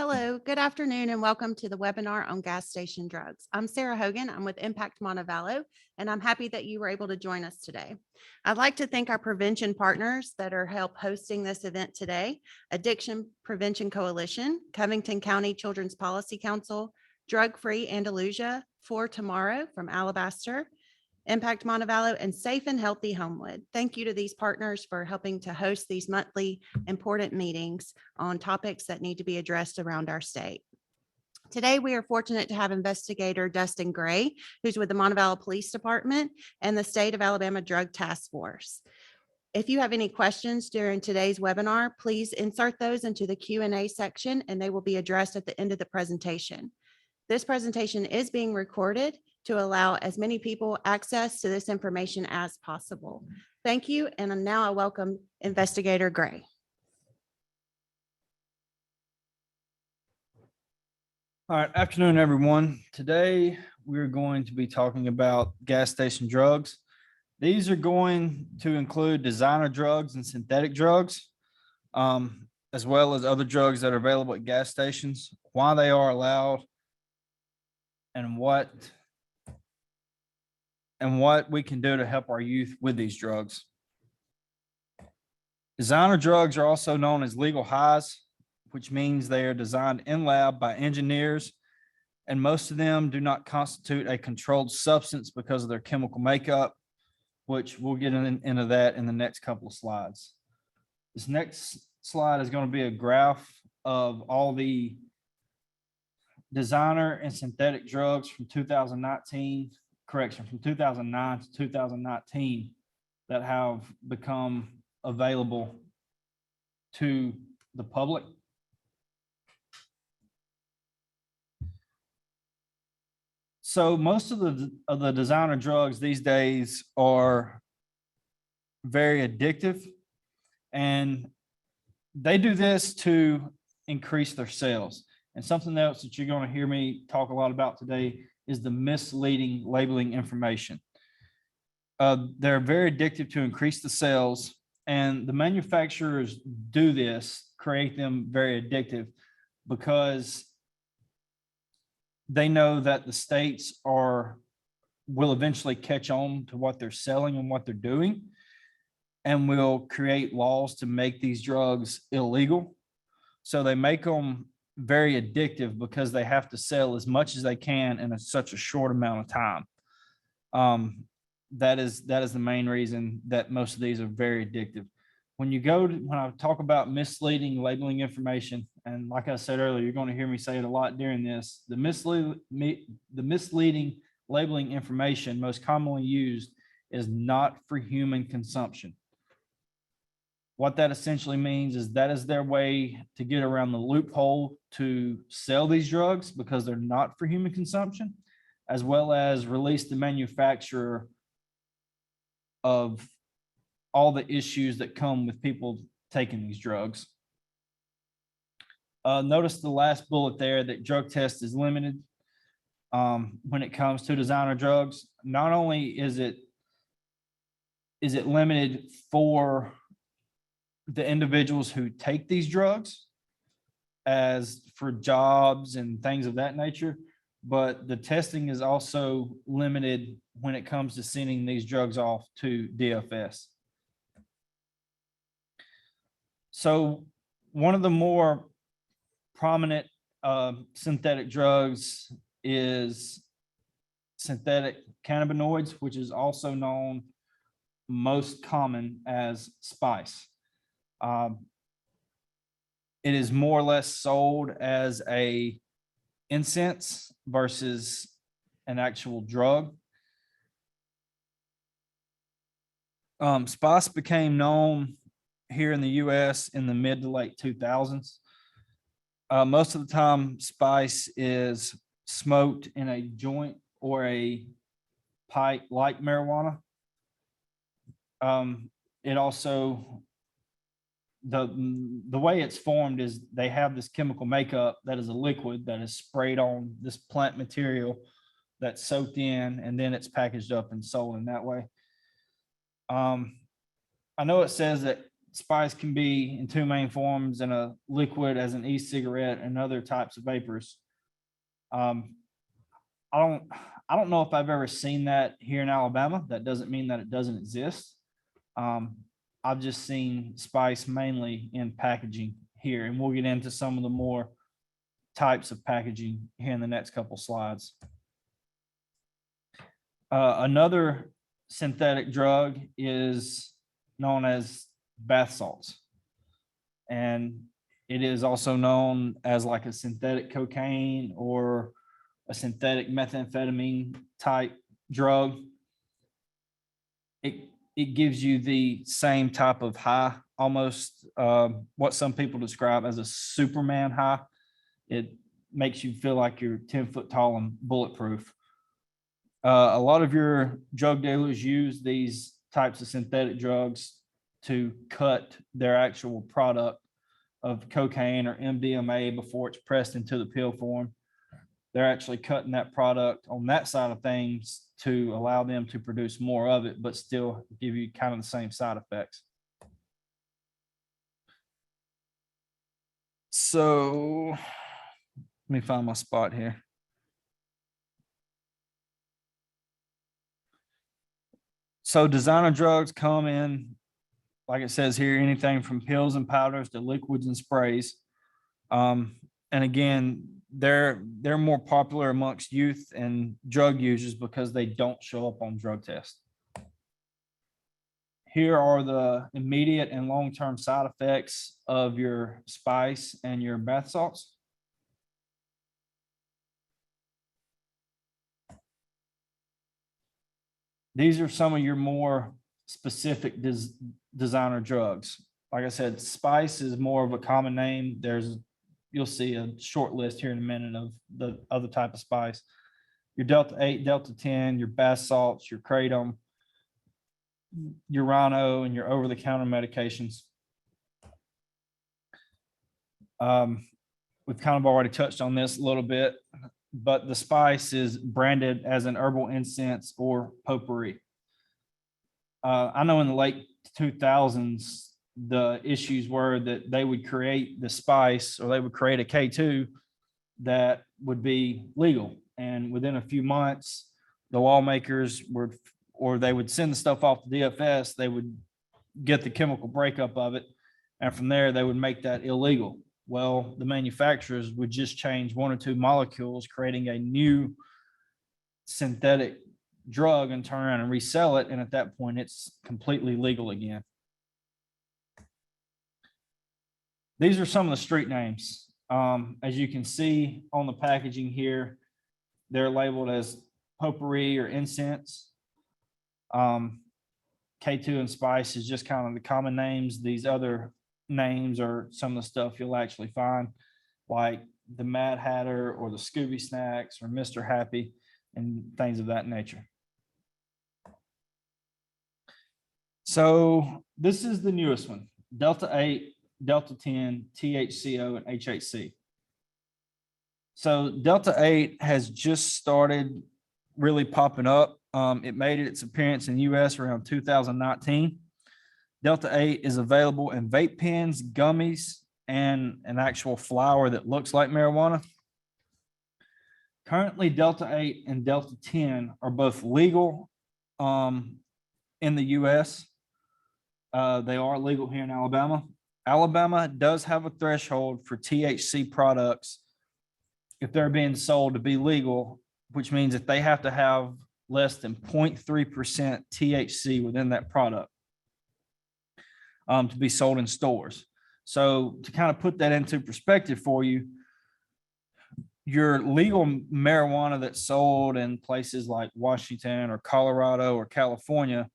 Hello, good afternoon, and welcome to the webinar on gas station drugs. I'm Sarah Hogan. I'm with Impact Montevallo, and I'm happy that you were able to join us today. I'd like to thank our prevention partners that are help hosting this event today: Addiction Prevention Coalition, Covington County Children's Policy Council, Drug Free Andalusia, For Tomorrow from Alabaster, Impact Montevallo, and Safe and Healthy Homewood. Thank you to these partners for helping to host these monthly important meetings on topics that need to be addressed around our state. Today, we are fortunate to have Investigator Dustin Gray, who's with the Montevallo Police Department and the State of Alabama Drug Task Force. If you have any questions during today's webinar, please insert those into the Q&A section and they will be addressed at the end of the presentation. This presentation is being recorded to allow as many people access to this information as possible. Thank you, and now I welcome Investigator Gray. All right, afternoon, everyone. Today, we're going to be talking about gas station drugs. These are going to include designer drugs and synthetic drugs, as well as other drugs that are available at gas stations, why they are allowed, and what we can do to help our youth with these drugs. Designer drugs are also known as legal highs, which means they are designed in lab by engineers, and most of them do not constitute a controlled substance because of their chemical makeup, which we'll get into that in the next couple of slides. This next slide is going to be a graph of all the designer and synthetic drugs from 2009 to 2019 that have become available to the public. So most of the designer drugs these days are very addictive, and they do this to increase their sales. And something else that you're going to hear me talk a lot about today is the misleading labeling information. They're very addictive to increase the sales, and the manufacturers do this, create them very addictive, because they know that the states will eventually catch on to what they're selling and what they're doing, and will create laws to make these drugs illegal. So they make them very addictive because they have to sell as much as they can in such a short amount of time. That is the main reason that most of these are very addictive. When I talk about misleading labeling information, and like I said earlier, you're going to hear me say it a lot during this, the misleading labeling information most commonly used is not for human consumption. What that essentially means is that is their way to get around the loophole to sell these drugs because they're not for human consumption, as well as release the manufacturer of all the issues that come with people taking these drugs. Notice the last bullet there that drug test is limited when it comes to designer drugs. Not only is it limited for the individuals who take these drugs as for jobs and things of that nature, but the testing is also limited when it comes to sending these drugs off to DFS. So one of the more prominent synthetic drugs is synthetic cannabinoids, which is also known most common as spice. It is more or less sold as a incense versus an actual drug. Spice became known here in the US in the mid to late 2000s. Most of the time, spice is smoked in a joint or a pipe like marijuana. It also, the way it's formed is they have this chemical makeup that is a liquid that is sprayed on this plant material that's soaked in, and then it's packaged up and sold in that way. I know it says that spice can be in two main forms: in a liquid as an e-cigarette and other types of vapors. Um, I don't know if I've ever seen that here in Alabama. That doesn't mean that it doesn't exist. I've just seen spice mainly in packaging here, and we'll get into some of the more types of packaging here in the next couple slides. Another synthetic drug is known as bath salts, and it is also known as like a synthetic cocaine or a synthetic methamphetamine type drug. It gives you the same type of high, almost what some people describe as a Superman high. It makes you feel like you're 10 foot tall and bulletproof. A lot of your drug dealers use these types of synthetic drugs to cut their actual product of cocaine or MDMA before it's pressed into the pill form. They're actually cutting that product on that side of things to allow them to produce more of it, but still give you kind of the same side effects. So let me find my spot here. So designer drugs come in, like it says here, anything from pills and powders to liquids and sprays. And again, they're more popular amongst youth and drug users because they don't show up on drug tests. Here are the immediate and long-term side effects of your spice and your bath salts. These are some of your more specific designer drugs. Like I said, spice is more of a common name. You'll see a short list here in a minute of the other type of spice. Your Delta 8, Delta 10, your bath salts, your kratom, your Rhino, and your over-the-counter medications. We've kind of already touched on this a little bit, but the spice is branded as an herbal incense or potpourri. I know in the late 2000s, the issues were that they would create the spice, or they would create a K2 that would be legal. And within a few months, the lawmakers they would send the stuff off to DFS, they would get the chemical breakup of it. And from there, they would make that illegal. Well, the manufacturers would just change one or two molecules, creating a new synthetic drug and turn around and resell it. And at that point, it's completely legal again. These are some of the street names. As you can see on the packaging here, they're labeled as potpourri or incense. K2 and spice is just kind of the common names. These other names are some of the stuff you'll actually find, like the Mad Hatter or the Scooby Snacks or Mr. Happy and things of that nature. So this is the newest one, Delta 8, Delta 10, THCO, and HHC. So Delta 8 has just started really popping up. It made its appearance in the US around 2019. Delta 8 is available in vape pens, gummies, and an actual flower that looks like marijuana. Currently, Delta 8 and Delta 10 are both legal in the US. They are legal here in Alabama. Alabama does have a threshold for THC products if they're being sold to be legal, which means that they have to have less than 0.3% THC within that product to be sold in stores. So to kind of put that into perspective for you, your legal marijuana that's sold in places like Washington or Colorado or California,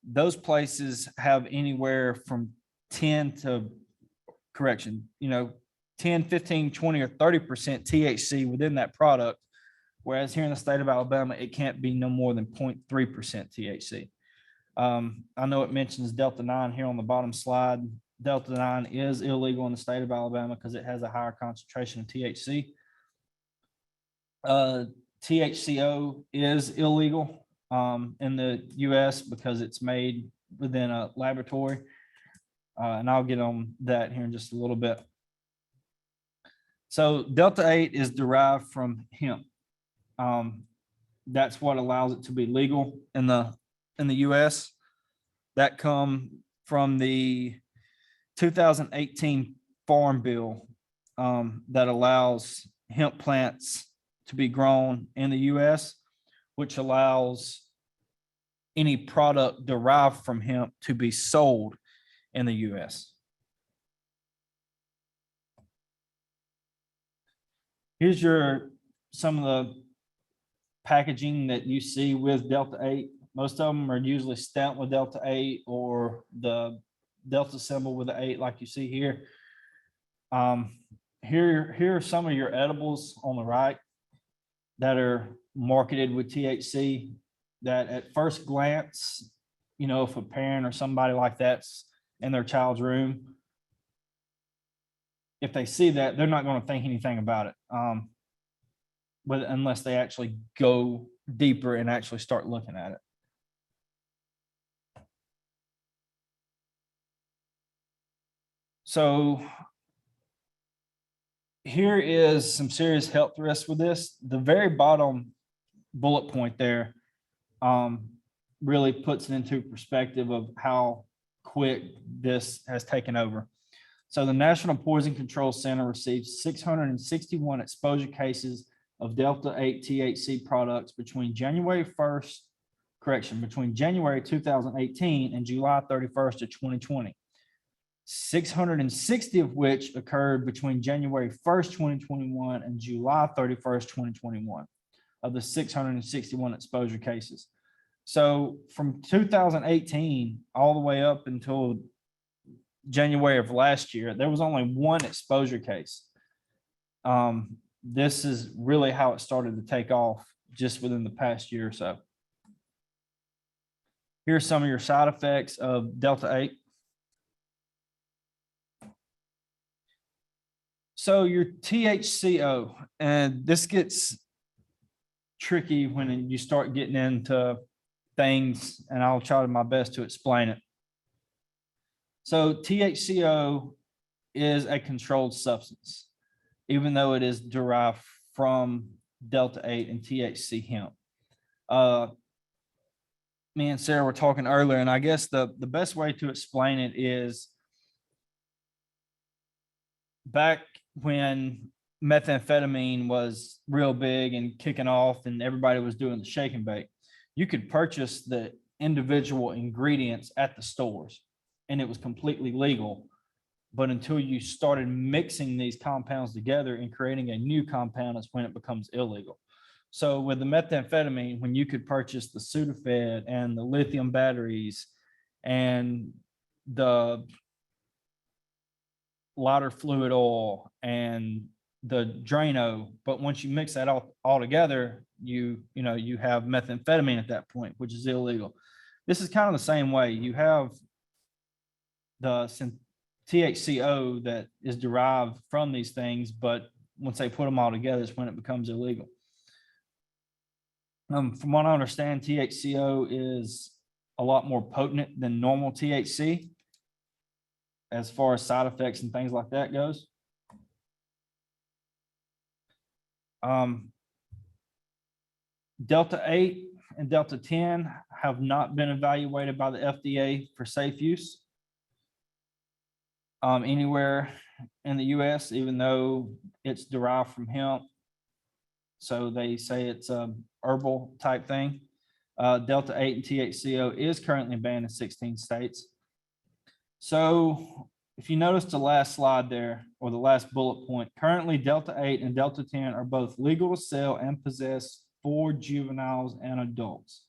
those places have anywhere from 10 to 10, 15, 20, or 30% THC within that product. Whereas here in the state of Alabama, it can't be no more than 0.3% THC. I know it mentions Delta 9 here on the bottom slide. Delta 9 is illegal in the state of Alabama because it has a higher concentration of THC. THCO is illegal in the US because it's made within a laboratory. And I'll get on that here in just a little bit. So Delta 8 is derived from hemp. That's what allows it to be legal in the US. That come from the 2018 Farm Bill that allows hemp plants to be grown in the US, which allows any product derived from hemp to be sold in the US. Here's some of the packaging that you see with Delta 8. Most of them are usually stamped with Delta 8 or the Delta symbol with the 8 like you see here. Here are some of your edibles on the right that are marketed with THC that at first glance, you know, if a parent or somebody like that's in their child's room, if they see that, they're not going to think anything about it. But unless they actually go deeper and actually start looking at it. So here is some serious health risks with this. The very bottom bullet point there really puts it into perspective of how quick this has taken over. So the National Poison Control Center received 661 exposure cases of Delta 8 THC products between January 2018 and July 31st of 2020. 660 of which occurred between January 1st, 2021 and July 31st, 2021 of the 661 exposure cases. So from 2018 all the way up until January of last year, there was only one exposure case. This is really how it started to take off just within the past year or so. Here's some of your side effects of Delta 8. So your THCO, and this gets tricky when you start getting into things, and I'll try my best to explain it. So THCO is a controlled substance, even though it is derived from Delta 8 and THC hemp. Me and Sarah were talking earlier, and I guess the best way to explain it is back when methamphetamine was real big and kicking off and everybody was doing the shake and bake, you could purchase the individual ingredients at the stores and it was completely legal. But until you started mixing these compounds together and creating a new compound, is when it becomes illegal. So with the methamphetamine, when you could purchase the Sudafed and the lithium batteries and the lighter fluid oil and the Drano, but once you mix that all together, you have methamphetamine at that point, which is illegal. This is kind of the same way. You have the THCO that is derived from these things, but once they put them all together is when it becomes illegal. From what I understand, THCO is a lot more potent than normal THC as far as side effects and things like that goes. Delta 8 and Delta 10 have not been evaluated by the FDA for safe use anywhere in the US, even though it's derived from hemp. So they say it's a herbal type thing. Delta 8 and THCO is currently banned in 16 states. So if you notice the last slide there, or the last bullet point, currently Delta 8 and Delta 10 are both legal to sell and possess for juveniles and adults.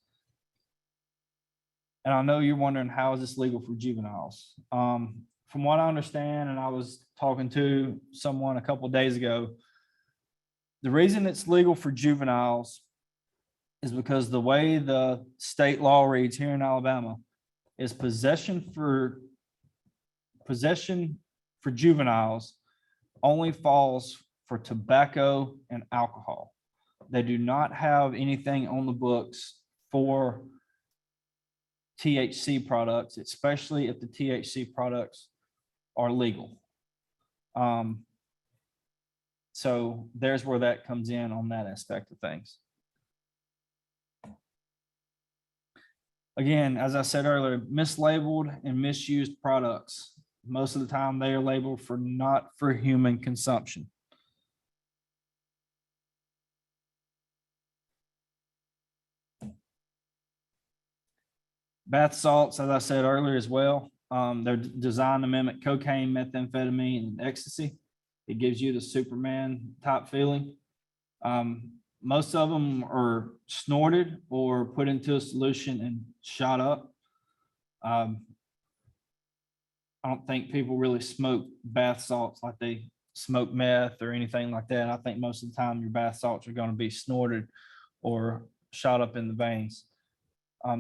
And I know you're wondering, how is this legal for juveniles? From what I understand, and I was talking to someone a couple of days ago, the reason it's legal for juveniles is because the way the state law reads here in Alabama is possession for juveniles only falls for tobacco and alcohol. They do not have anything on the books for THC products, especially if the THC products are legal. So there's where that comes in on that aspect of things. Again, as I said earlier, mislabeled and misused products. Most of the time they are labeled for not for human consumption. Bath salts, as I said earlier as well, they're designed to mimic cocaine, methamphetamine, and ecstasy. It gives you the Superman type feeling. Most of them are snorted or put into a solution and shot up. I don't think people really smoke bath salts like they smoke meth or anything like that. I think most of the time your bath salts are going to be snorted or shot up in the veins.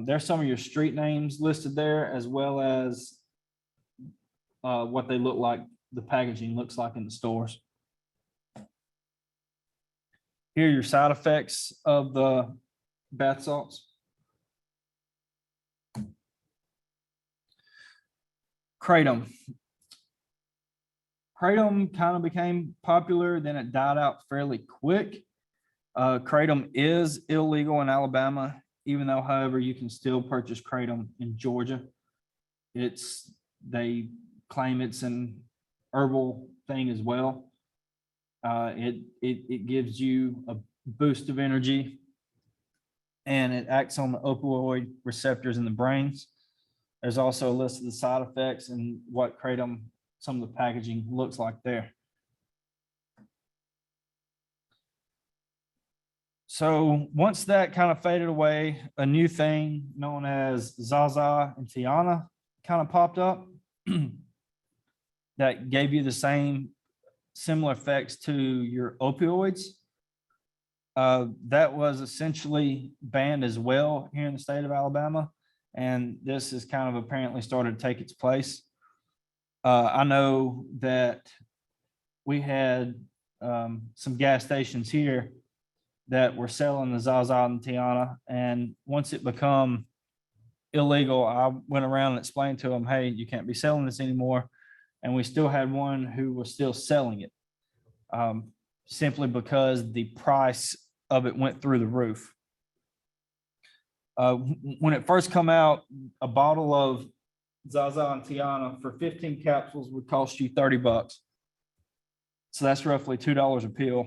There's some of your street names listed there, as well as what they look like, the packaging looks like in the stores. Here are your side effects of the bath salts. Kratom. Kratom kind of became popular, then it died out fairly quick. Kratom is illegal in Alabama, even though, however, you can still purchase kratom in Georgia. They claim it's an herbal thing as well. It gives you a boost of energy, and it acts on the opioid receptors in the brains. There's also a list of the side effects and what kratom, some of the packaging looks like there. So once that kind of faded away, a new thing known as Zaza and Tiana kind of popped up that gave you the same similar effects to your opioids. That was essentially banned as well here in the state of Alabama. And this has kind of apparently started to take its place. I know that we had some gas stations here that were selling the Zaza and Tiana. And once it become illegal, I went around and explained to them, hey, you can't be selling this anymore. And we still had one who was still selling it, simply because the price of it went through the roof. When it first come out, a bottle of Zaza and Tiana for 15 capsules would cost you $30. So that's roughly $2 a pill.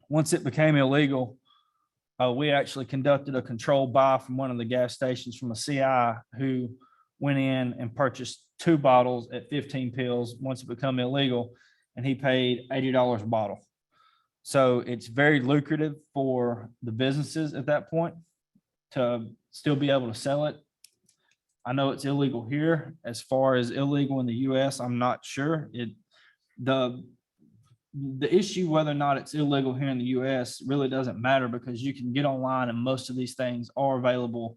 Once it became illegal, we actually conducted a controlled buy from one of the gas stations from a CI who went in and purchased 2 bottles at 15 pills once it became illegal, and he paid $80 a bottle. So it's very lucrative for the businesses at that point to still be able to sell it. I know it's illegal here. As far as illegal in the US, I'm not sure. The issue whether or not it's illegal here in the US really doesn't matter, because you can get online and most of these things are available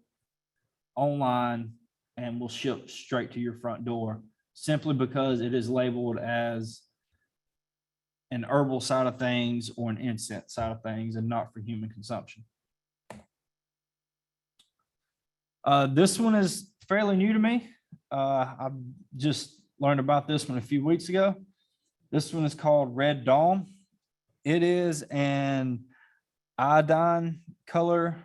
online and will ship straight to your front door, simply because it is labeled as an herbal side of things or an incense side of things and not for human consumption. This one is fairly new to me. I've just learned about this one a few weeks ago. This one is called Red Dawn. It is an iodine color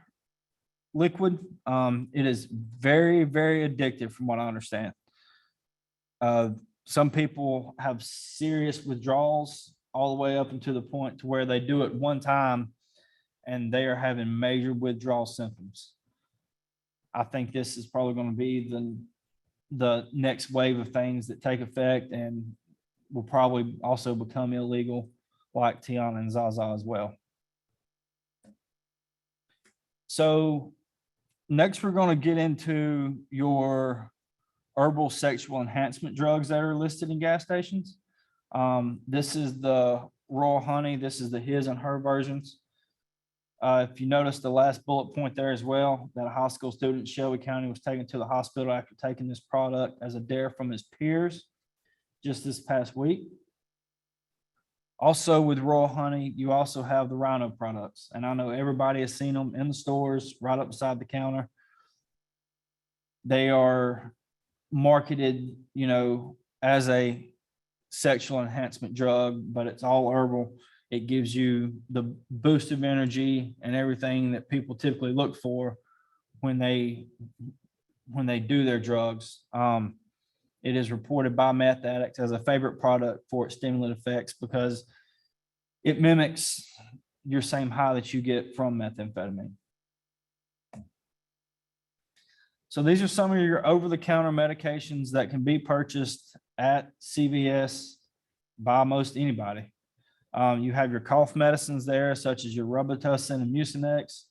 liquid. It is very, very addictive from what I understand. Some people have serious withdrawals all the way up into the point to where they do it one time and they are having major withdrawal symptoms. I think this is probably going to be the next wave of things that take effect and will probably also become illegal, like Tiana and Zaza as well. So next, we're going to get into your herbal sexual enhancement drugs that are listed in gas stations. This is the Royal Honey. This is the his and her versions. If you notice the last bullet point there as well, that a high school student in Shelby County was taken to the hospital after taking this product as a dare from his peers just this past week. Also with Royal Honey, you also have the Rhino products. And I know everybody has seen them in the stores right up beside the counter. They are marketed, as a sexual enhancement drug, but it's all herbal. It gives you the boost of energy and everything that people typically look for when they do their drugs. It is reported by meth addicts as a favorite product for its stimulant effects because it mimics your same high that you get from methamphetamine. So these are some of your over-the-counter medications that can be purchased at CVS by most anybody. You have your cough medicines there, such as your Robitussin and Mucinex,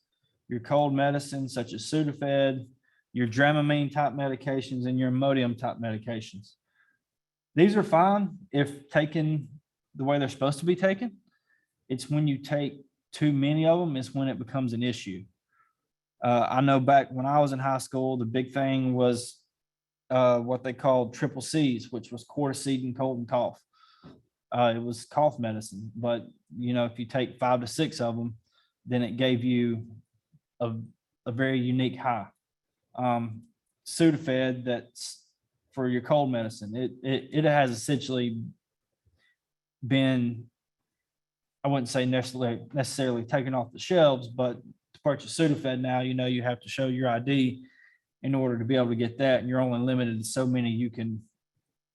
your cold medicines such as Sudafed, your Dramamine type medications, and your Imodium type medications. These are fine if taken the way they're supposed to be taken. It's when you take too many of them is when it becomes an issue. I know back when I was in high school, the big thing was what they called triple C's, which was corticosteroid, cold and cough. It was cough medicine, but if you take 5 to 6 of them, then it gave you a very unique high. Sudafed, that's for your cold medicine. It has essentially been, I wouldn't say necessarily taken off the shelves, but to purchase Sudafed now, you have to show your ID in order to be able to get that, and you're only limited to so many you can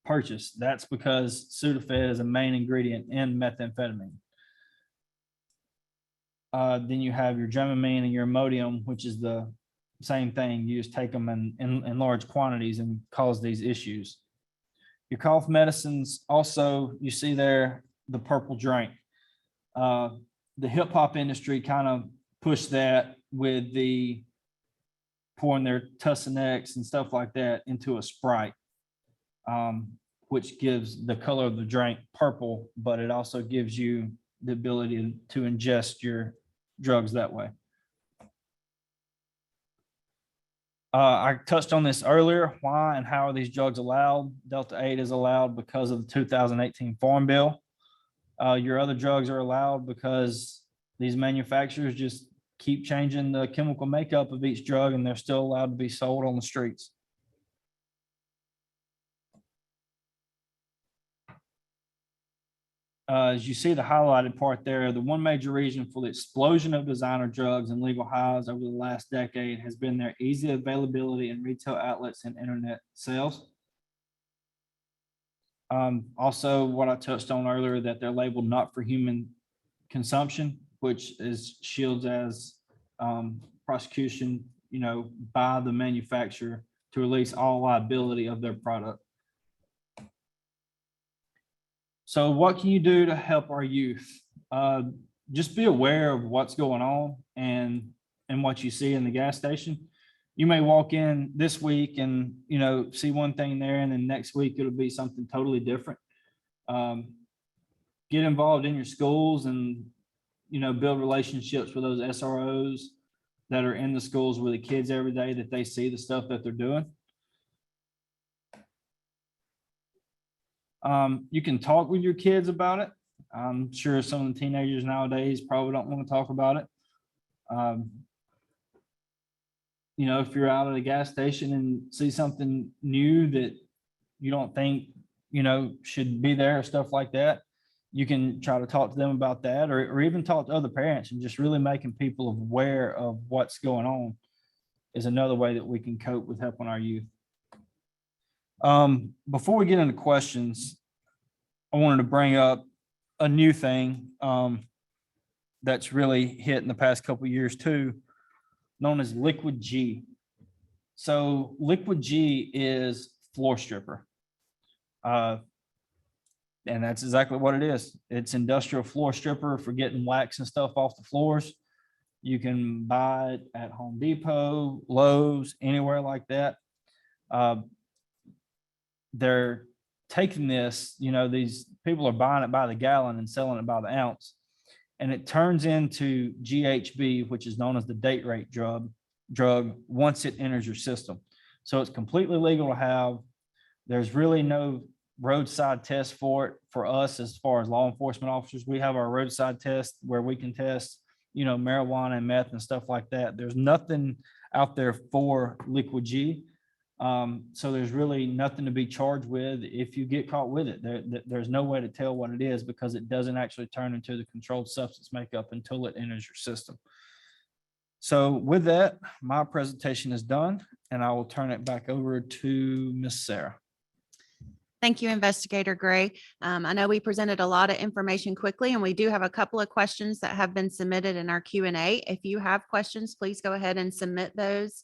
purchase. That's because Sudafed is a main ingredient in methamphetamine. Then you have your Dramamine and your Imodium, which is the same thing. You just take them in large quantities and cause these issues. Your cough medicines also, you see there, the purple drink. The hip hop industry kind of pushed that with the pouring their Tussinex and stuff like that into a Sprite, which gives the color of the drink purple, but it also gives you the ability to ingest your drugs that way. I touched on this earlier. Why and how are these drugs allowed? Delta-8 is allowed because of the 2018 Farm Bill. Your other drugs are allowed because these manufacturers just keep changing the chemical makeup of each drug, and they're still allowed to be sold on the streets. As you see the highlighted part there, the one major reason for the explosion of designer drugs and legal highs over the last decade has been their easy availability in retail outlets and internet sales. Also, what I touched on earlier, that they're labeled not for human consumption, which is shields as prosecution, by the manufacturer to release all liability of their product. So what can you do to help our youth? Just be aware of what's going on and what you see in the gas station. You may walk in this week and, see one thing there, and then next week it'll be something totally different. Get involved in your schools and, build relationships with those SROs that are in the schools with the kids every day, that they see the stuff that they're doing. You can talk with your kids about it. I'm sure some of the teenagers nowadays probably don't want to talk about it. If you're out at a gas station and see something new that you don't think, should be there or stuff like that, you can try to talk to them about that, or even talk to other parents, and just really making people aware of what's going on is another way that we can cope with helping our youth. Before we get into questions, I wanted to bring up a new thing that's really hit in the past couple of years too, known as Liquid G. So Liquid G is floor stripper. And that's exactly what it is. It's industrial floor stripper for getting wax and stuff off the floors. You can buy it at Home Depot, Lowe's, anywhere like that. They're taking this, these people are buying it by the gallon and selling it by the ounce. And it turns into GHB, which is known as the date rape drug once it enters your system. So it's completely legal to have. There's really no roadside test for it for us as far as law enforcement officers. We have our roadside test where we can test, marijuana and meth and stuff like that. There's nothing out there for Liquid G. So there's really nothing to be charged with if you get caught with it. There's no way to tell what it is because it doesn't actually turn into the controlled substance makeup until it enters your system. So with that, my presentation is done, and I will turn it back over to Miss Sarah. Thank you, Investigator Gray. I know we presented a lot of information quickly, and we do have a couple of questions that have been submitted in our Q&A. If you have questions, please go ahead and submit those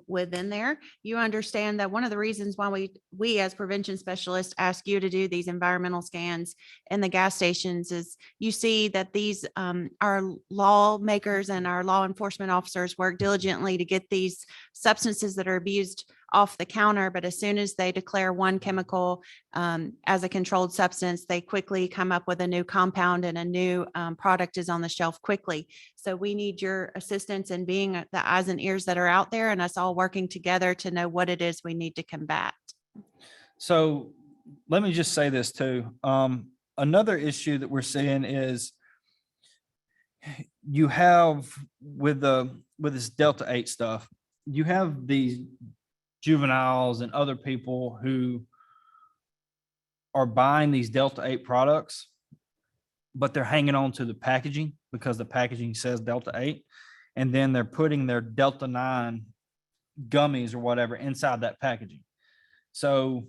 within there. You understand that one of the reasons why we as prevention specialists ask you to do these environmental scans in the gas stations is you see that these our lawmakers and our law enforcement officers work diligently to get these substances that are abused off the counter, but as soon as they declare one chemical as a controlled substance, they quickly come up with a new compound and a new product is on the shelf quickly. So we need your assistance in being the eyes and ears that are out there and us all working together to know what it is we need to combat. So let me just say this too. Another issue that we're seeing is you have with this Delta 8 stuff, you have these juveniles and other people who are buying these Delta 8 products, but they're hanging on to the packaging because the packaging says Delta 8. And then they're putting their Delta 9 gummies or whatever inside that packaging. So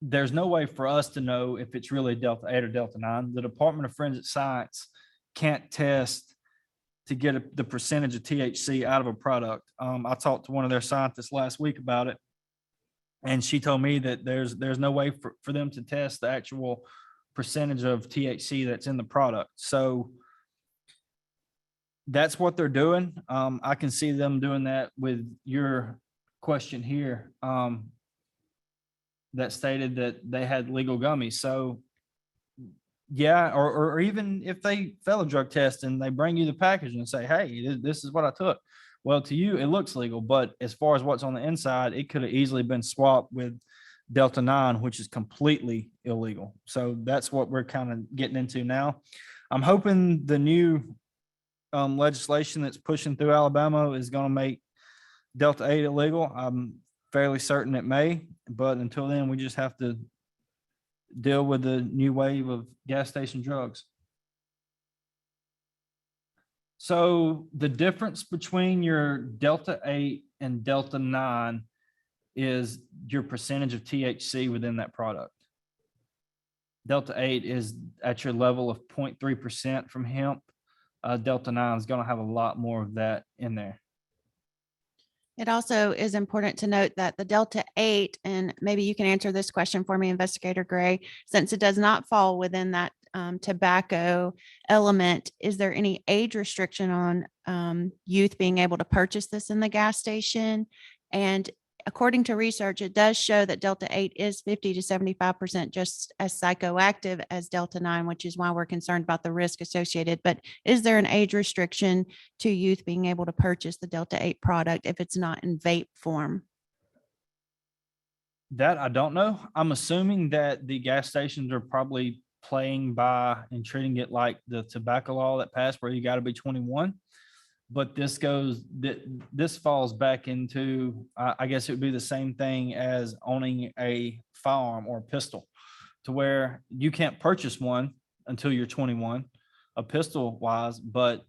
there's no way for us to know if it's really Delta 8 or Delta 9. The Department of Forensic Science can't test to get the percentage of THC out of a product. I talked to one of their scientists last week about it, and she told me that there's no way for them to test the actual percentage of THC that's in the product. So that's what they're doing. I can see them doing that with your question here that stated that they had legal gummies. So yeah, or even if they fail a drug test and they bring you the package and say, hey, this is what I took. Well, to you, it looks legal, but as far as what's on the inside, it could have easily been swapped with Delta 9, which is completely illegal. So that's what we're kind of getting into now. I'm hoping the new legislation that's pushing through Alabama is going to make Delta 8 illegal. I'm fairly certain it may, but until then, we just have to deal with the new wave of gas station drugs. So the difference between your Delta 8 and Delta 9 is your percentage of THC within that product. Delta 8 is at your level of 0.3% from hemp. Delta 9 is going to have a lot more of that in there. It also is important to note that the Delta 8, and maybe you can answer this question for me, Investigator Gray, since it does not fall within that tobacco element, is there any age restriction on youth being able to purchase this in the gas station? And according to research, it does show that Delta 8 is 50 to 75% just as psychoactive as Delta 9, which is why we're concerned about the risk associated. But is there an age restriction to youth being able to purchase the Delta 8 product if it's not in vape form? That I don't know. I'm assuming that the gas stations are probably playing by and treating it like the tobacco law that passed where you got to be 21. But this falls back into, I guess it would be the same thing as owning a firearm or a pistol, to where you can't purchase one until you're 21, a pistol wise, but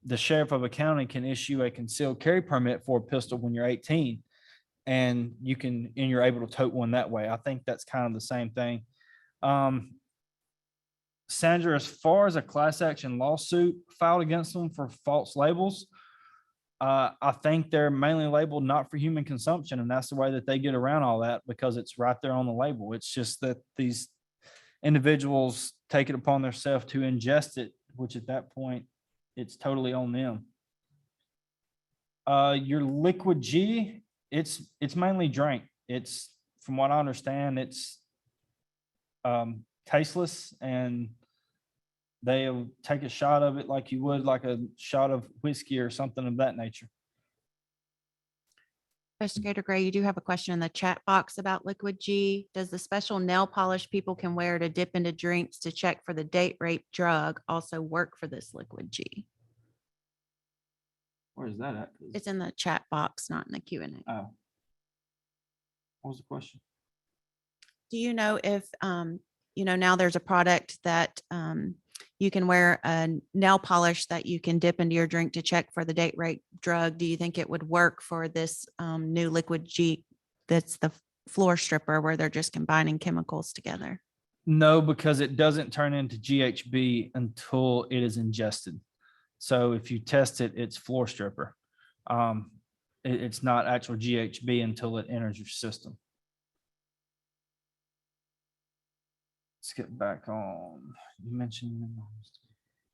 the sheriff of a county can issue a concealed carry permit for a pistol when you're 18, and you're able to tote one that way. I think that's kind of the same thing. Sandra, as far as a class action lawsuit filed against them for false labels, I think they're mainly labeled not for human consumption, and that's the way that they get around all that because it's right there on the label. It's just that these individuals take it upon themselves to ingest it, which at that point, it's totally on them. Your liquid G, it's mainly drink. It's, from what I understand, it's tasteless, and they'll take a shot of it like you would like a shot of whiskey or something of that nature. Investigator Gray, you do have a question in the chat box about liquid G. Does the special nail polish people can wear to dip into drinks to check for the date rape drug also work for this liquid G? Where is that at? It's in the chat box, not in the Q&A. Oh. What was the question? Do you know if, now there's a product that you can wear a nail polish that you can dip into your drink to check for the date rape drug. Do you think it would work for this new liquid G that's the floor stripper where they're just combining chemicals together? No, because it doesn't turn into GHB until it is ingested. So if you test it, it's floor stripper. It's not actual GHB until it enters your system. Let's get back on. You mentioned.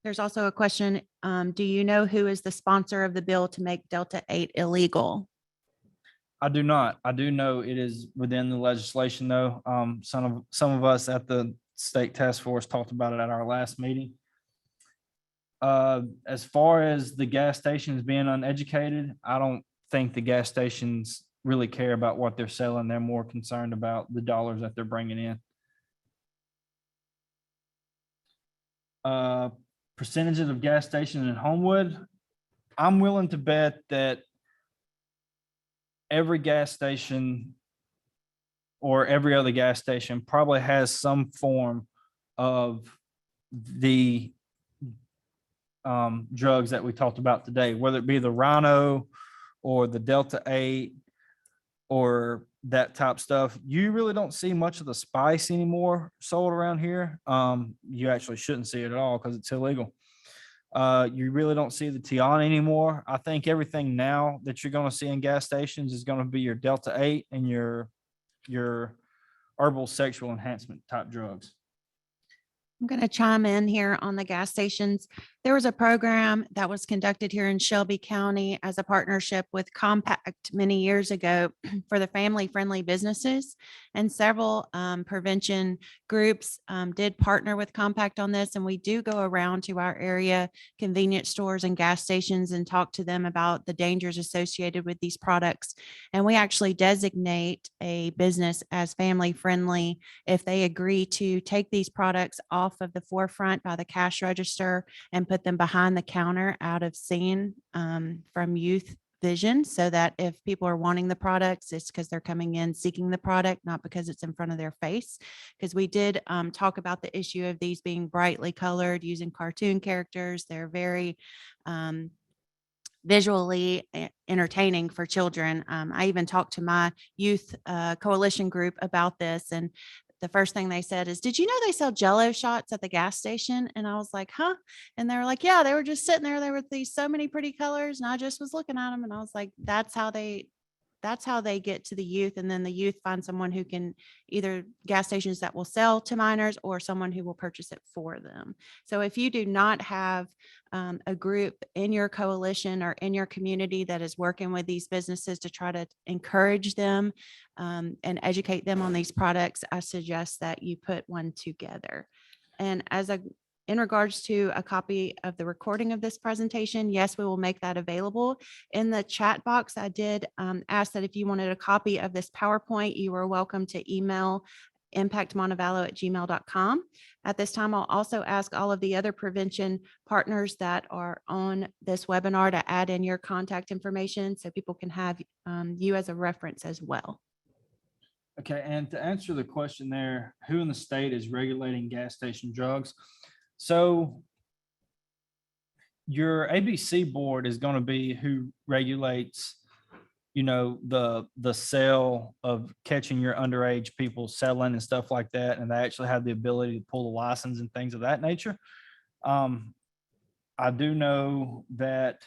There's also a question. Do you know who is the sponsor of the bill to make Delta 8 illegal? I do not. I do know it is within the legislation, though. Some of us at the state task force talked about it at our last meeting. As far as the gas stations being uneducated, I don't think the gas stations really care about what they're selling. They're more concerned about the dollars that they're bringing in. Percentages of gas stations in Homewood, I'm willing to bet that every gas station or every other gas station probably has some form of the drugs that we talked about today, whether it be the Rhino or the Delta 8 or that type stuff. You really don't see much of the spice anymore sold around here. You actually shouldn't see it at all because it's illegal. You really don't see the Tiana anymore. I think everything now that you're going to see in gas stations is going to be your Delta 8 and your herbal sexual enhancement type drugs. I'm going to chime in here on the gas stations. There was a program that was conducted here in Shelby County as a partnership with Compact many years ago for the family-friendly businesses. And several prevention groups did partner with Compact on this. And we do go around to our area convenience stores and gas stations and talk to them about the dangers associated with these products. And we actually designate a business as family-friendly if they agree to take these products off of the forefront by the cash register and put them behind the counter out of scene from youth vision, so that if people are wanting the products, it's because they're coming in seeking the product, not because it's in front of their face. Because we did talk about the issue of these being brightly colored using cartoon characters. They're very visually entertaining for children. I even talked to my youth coalition group about this, and the first thing they said is, did you know they sell Jello shots at the gas station? And I was like, huh? And they were like, yeah, they were just sitting there. There were these so many pretty colors. And I just was looking at them and I was like, that's how they get to the youth. And then the youth find someone who can, either gas stations that will sell to minors or someone who will purchase it for them. So if you do not have a group in your coalition or in your community that is working with these businesses to try to encourage them and educate them on these products, I suggest that you put one together. And in regards to a copy of the recording of this presentation, yes, we will make that available. In the chat box, I did ask that if you wanted a copy of this PowerPoint, you are welcome to email impactmontevallo@gmail.com. At this time, I'll also ask all of the other prevention partners that are on this webinar to add in your contact information so people can have you as a reference as well. Okay, and to answer the question there, who in the state is regulating gas station drugs? So your ABC board is going to be who regulates, the sale of catching your underage people selling and stuff like that. And they actually have the ability to pull a license and things of that nature. I do know that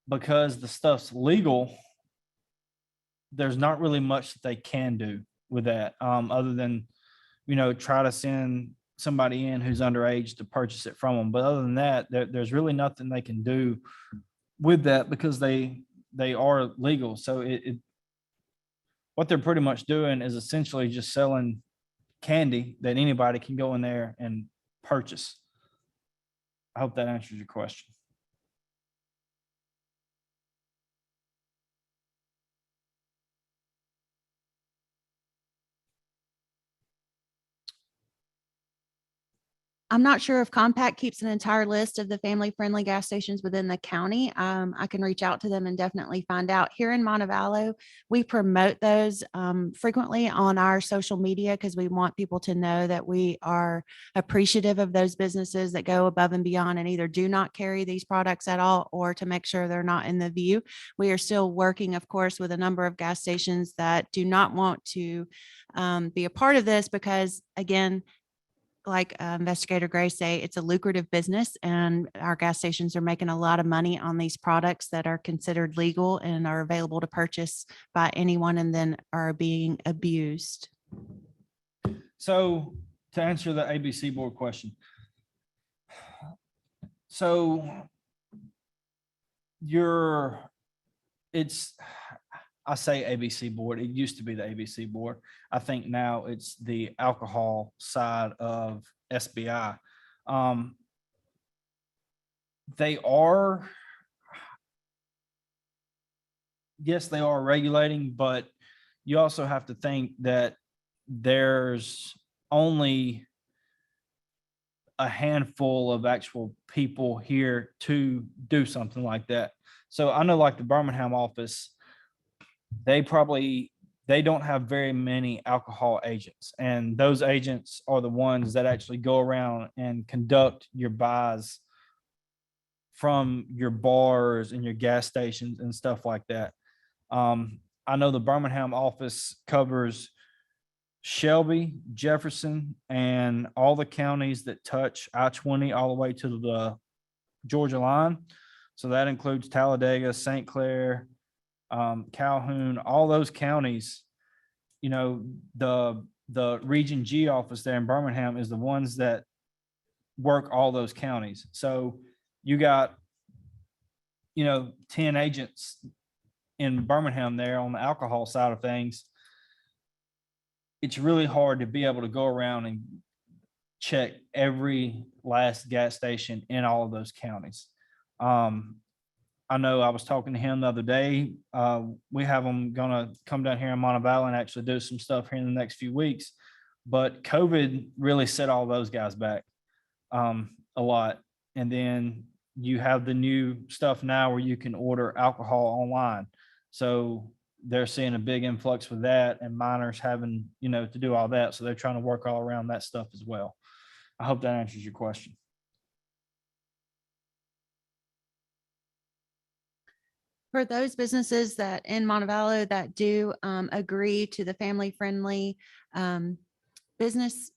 because the stuff's legal, there's not really much that they can do with that, other than, try to send somebody in who's underage to purchase it from them. But other than that, there's really nothing they can do with that because they are legal. So what they're pretty much doing is essentially just selling candy that anybody can go in there and purchase. I hope that answers your question. I'm not sure if Compact keeps an entire list of the family-friendly gas stations within the county. I can reach out to them and definitely find out. Here in Montevallo, we promote those frequently on our social media because we want people to know that we are appreciative of those businesses that go above and beyond and either do not carry these products at all or to make sure they're not in the view. We are still working, of course, with a number of gas stations that do not want to be a part of this because, again, like Investigator Gray say, it's a lucrative business and our gas stations are making a lot of money on these products that are considered legal and are available to purchase by anyone and then are being abused. So to answer the ABC board question. So I say ABC board, it used to be the ABC board. I think now it's the alcohol side of SBI. They are, yes, they are regulating, but you also have to think that there's only a handful of actual people here to do something like that. So I know like the Birmingham office, they don't have very many alcohol agents. And those agents are the ones that actually go around and conduct your buys from your bars and your gas stations and stuff like that. I know the Birmingham office covers Shelby, Jefferson, and all the counties that touch I-20 all the way to the Georgia line. So that includes Talladega, St. Clair, Calhoun, all those counties. You know, the Region G office there in Birmingham is the ones that work all those counties. So you got, 10 agents in Birmingham there on the alcohol side of things. It's really hard to be able to go around and check every last gas station in all of those counties. I know I was talking to him the other day. We have them gonna come down here in Montevallo and actually do some stuff here in the next few weeks. But COVID really set all those guys back a lot. And then you have the new stuff now where you can order alcohol online. So they're seeing a big influx with that and minors having, to do all that. So they're trying to work all around that stuff as well. I hope that answers your question. For those businesses that in Montevallo that do agree to the family-friendly business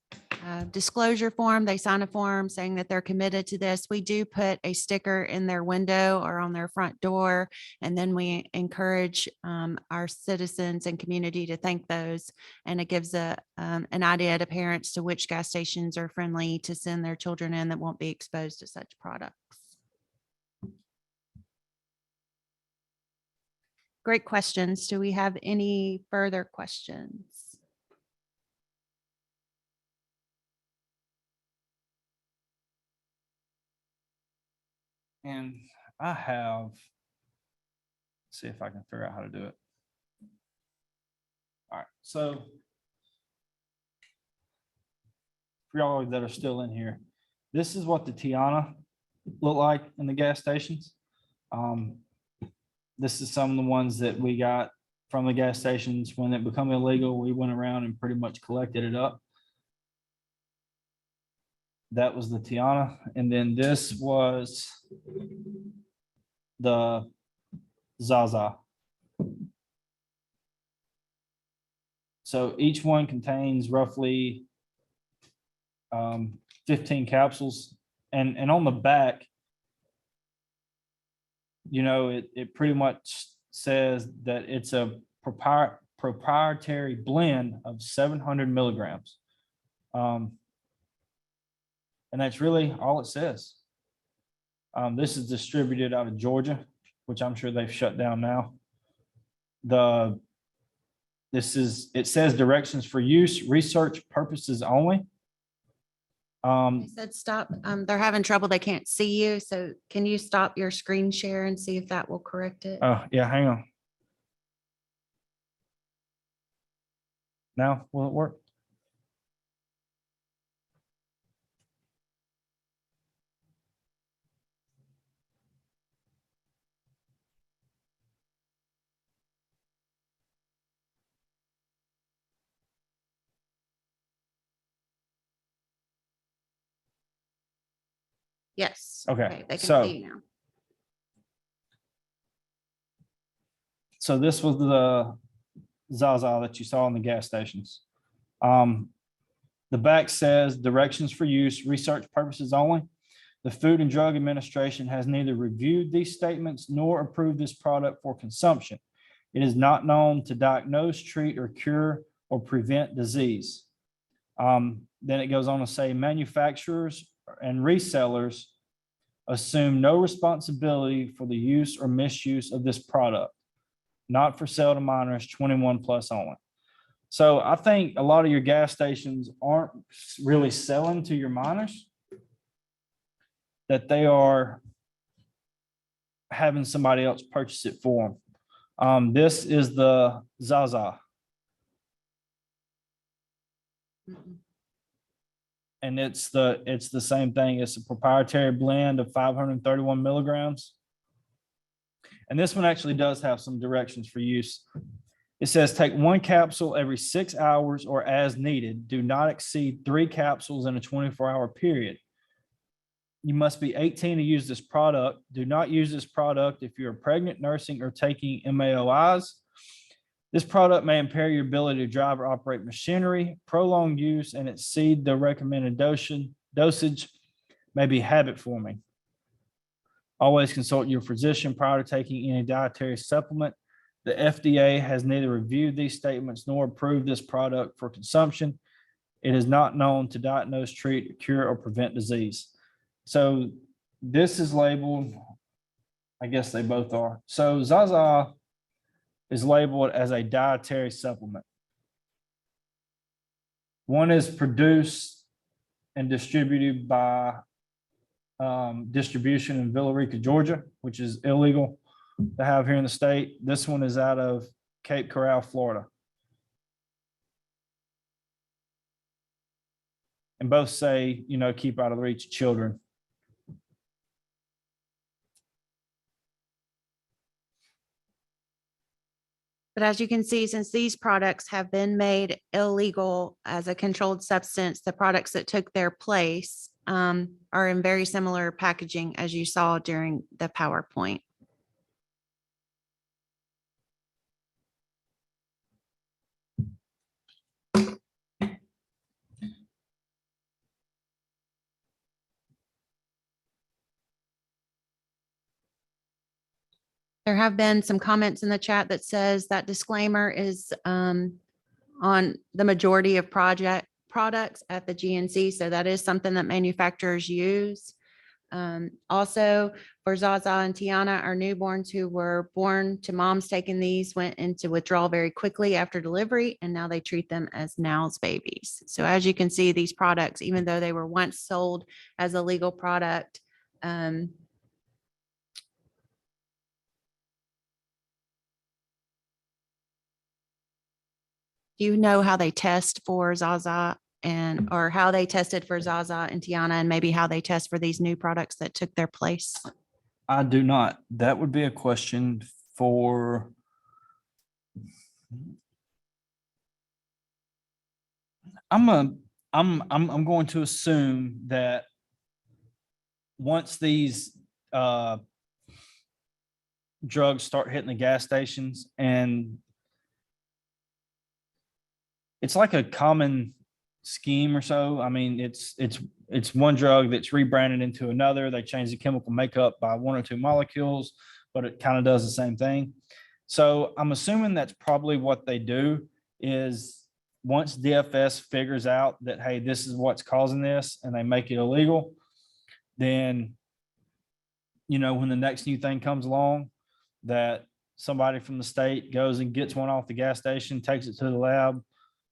disclosure form, they sign a form saying that they're committed to this. We do put a sticker in their window or on their front door, and then we encourage our citizens and community to thank those. And it gives an idea to parents to which gas stations are friendly to send their children in that won't be exposed to such products. Great questions. Do we have any further questions? And I have, see if I can figure out how to do it. All right. So for y'all that are still in here, this is what the Tiana look like in the gas stations. This is some of the ones that we got from the gas stations when it became illegal. We went around and pretty much collected it up. That was the Tiana. And then this was the Zaza. So each one contains roughly 15 capsules. And on the back, it pretty much says that it's a proprietary blend of 700 milligrams. And that's really all it says. This is distributed out of Georgia, which I'm sure they've shut down now. It says directions for use, research purposes only. They said stop. They're having trouble. They can't see you. So can you stop your screen share and see if that will correct it? Oh, yeah, hang on. Now, will it work? Yes. Okay, They can so- see you now. So this was the Zaza that you saw in the gas stations. The back says directions for use, research purposes only. The Food and Drug Administration has neither reviewed these statements nor approved this product for consumption. It is not known to diagnose, treat, or cure or prevent disease. Then it goes on to say manufacturers and resellers assume no responsibility for the use or misuse of this product, not for sale to minors, 21 plus only. So I think a lot of your gas stations aren't really selling to your minors, that they are having somebody else purchase it for them. This is the Zaza, Mhm. and it's the same thing. It's a proprietary blend of 531 milligrams. And this one actually does have some directions for use. It says take 1 capsule every 6 hours or as needed. Do not exceed 3 capsules in a 24-hour period. You must be 18 to use this product. Do not use this product if you're pregnant, nursing, or taking MAOIs. This product may impair your ability to drive or operate machinery. Prolonged use and exceed the recommended dosage may be habit forming. Always consult your physician prior to taking any dietary supplement. The FDA has neither reviewed these statements nor approved this product for consumption. It is not known to diagnose, treat, cure, or prevent disease. So this is labeled, I guess they both are. So Zaza is labeled as a dietary supplement. One is produced and distributed by distribution in Villa Rica, Georgia, which is illegal to have here in the state. This one is out of Cape Coral, Florida. And both say, keep out of the reach of children. But as you can see, since these products have been made illegal as a controlled substance, the products that took their place are in very similar packaging as you saw during the PowerPoint. There have been some comments in the chat that says that disclaimer is on the majority of products at the GNC. So that is something that manufacturers use. Also for Zaza and Tiana, our newborns who were born to moms taking these went into withdrawal very quickly after delivery, and now they treat them as Now's babies. So as you can see, these products, even though they were once sold as a legal product, do you know how they test for Zaza or how they tested for Zaza and Tiana, and maybe how they test for these new products that took their place? I do not. That would be a question for I'm going to assume that once these drugs start hitting the gas stations, and it's like a common scheme or so. I mean, it's one drug that's rebranded into another. They change the chemical makeup by 1 or 2 molecules, but it kind of does the same thing. So I'm assuming that's probably what they do is once DFS figures out that, hey, this is what's causing this, and they make it illegal, then, when the next new thing comes along, that somebody from the state goes and gets one off the gas station, takes it to the lab,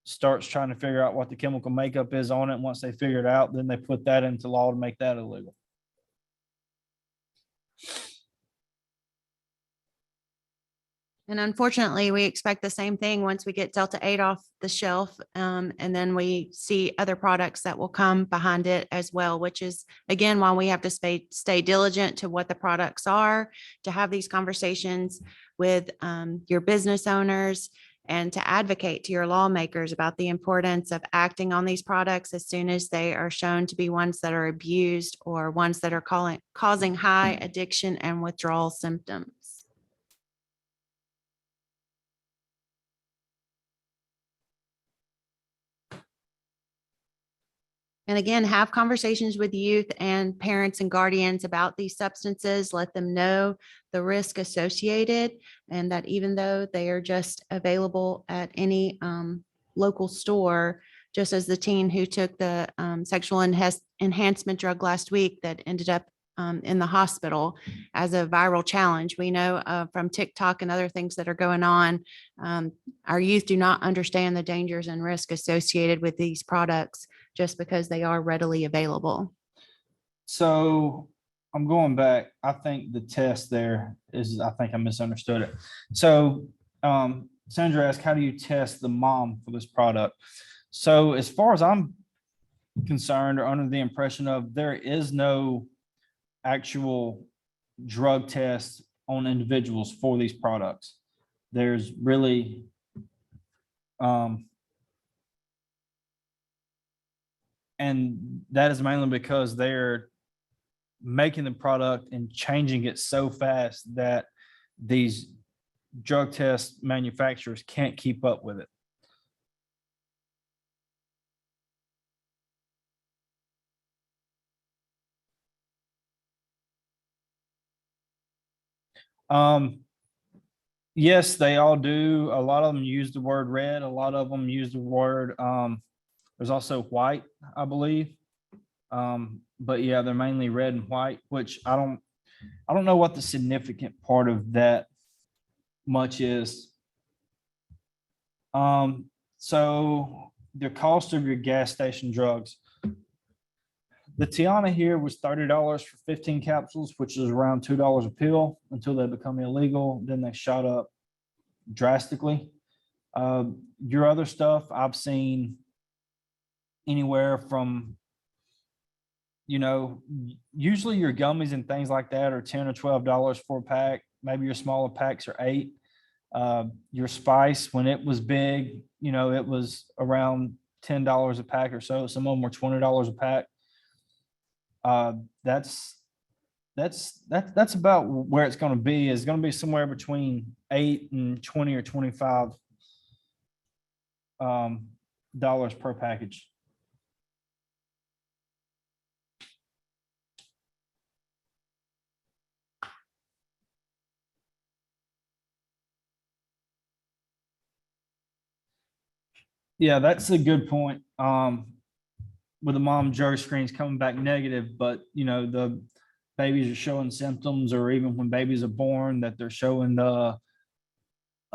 starts trying to figure out what the chemical makeup is on it. Once they figure it out, then they put that into law to make that illegal. And unfortunately, we expect the same thing once we get Delta 8 off the shelf. And then we see other products that will come behind it as well, which is, again, why we have to stay diligent to what the products are, to have these conversations with your business owners and to advocate to your lawmakers about the importance of acting on these products as soon as they are shown to be ones that are abused or ones that are causing high addiction and withdrawal symptoms. And again, have conversations with youth and parents and guardians about these substances. Let them know the risk associated, and that even though they are just available at any local store, just as the teen who took the sexual enhancement drug last week that ended up in the hospital as a viral challenge. We know from TikTok and other things that are going on, our youth do not understand the dangers and risk associated with these products just because they are readily available. So I'm going back. I think the test there is, I think I misunderstood it. So Sandra asked, how do you test the mom for this product? So as far as I'm concerned or under the impression of, there is no actual drug test on individuals for these products. There's really and that is mainly because they're making the product and changing it so fast that these drug test manufacturers can't keep up with it. Yes, they all do. A lot of them use the word red. A lot of them use the word, there's also white, I believe. But yeah, they're mainly red and white, which I don't know what the significant part of that much is. So the cost of your gas station drugs. The Tiana here was $30 for 15 capsules, which is around $2 a pill until they become illegal. Then they shot up drastically. Your other stuff, I've seen anywhere from, usually your gummies and things like that are $10 or $12 for a pack. Maybe your smaller packs are $8. Your spice, when it was big, it was around $10 a pack or so. Some of them were $20 a pack. That's about where it's going to be. It's going to be somewhere between 8 and 20 or 25 dollars per package. Yeah, that's a good point. With the mom drug screens coming back negative, but the babies are showing symptoms, or even when babies are born, that they're showing the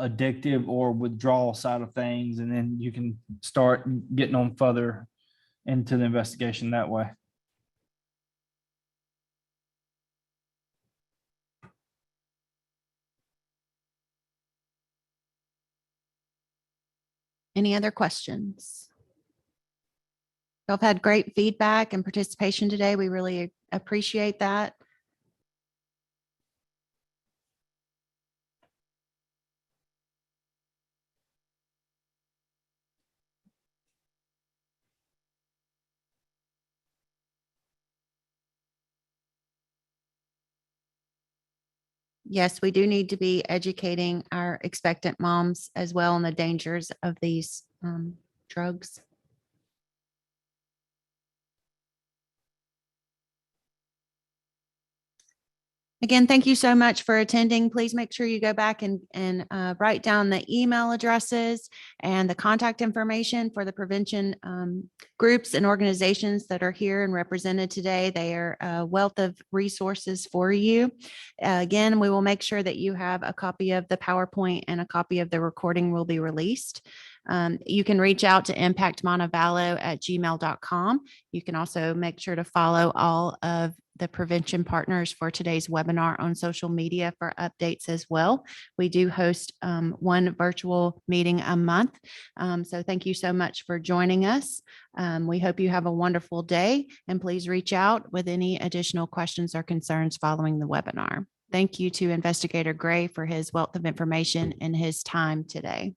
addictive or withdrawal side of things, and then you can start getting on further into the investigation that way. Any other questions? Y'all have had great feedback and participation today. We really appreciate that. Yes, we do need to be educating our expectant moms as well on the dangers of these drugs. Again, thank you so much for attending. Please make sure you go back and write down the email addresses and the contact information for the prevention groups and organizations that are here and represented today. They are a wealth of resources for you. Again, we will make sure that you have a copy of the PowerPoint and a copy of the recording will be released. You can reach out to impactmontevallo@gmail.com. You can also make sure to follow all of the prevention partners for today's webinar on social media for updates as well. We do host one virtual meeting a month. So thank you so much for joining us. We hope you have a wonderful day, and please reach out with any additional questions or concerns following the webinar. Thank you to Investigator Gray for his wealth of information and his time today.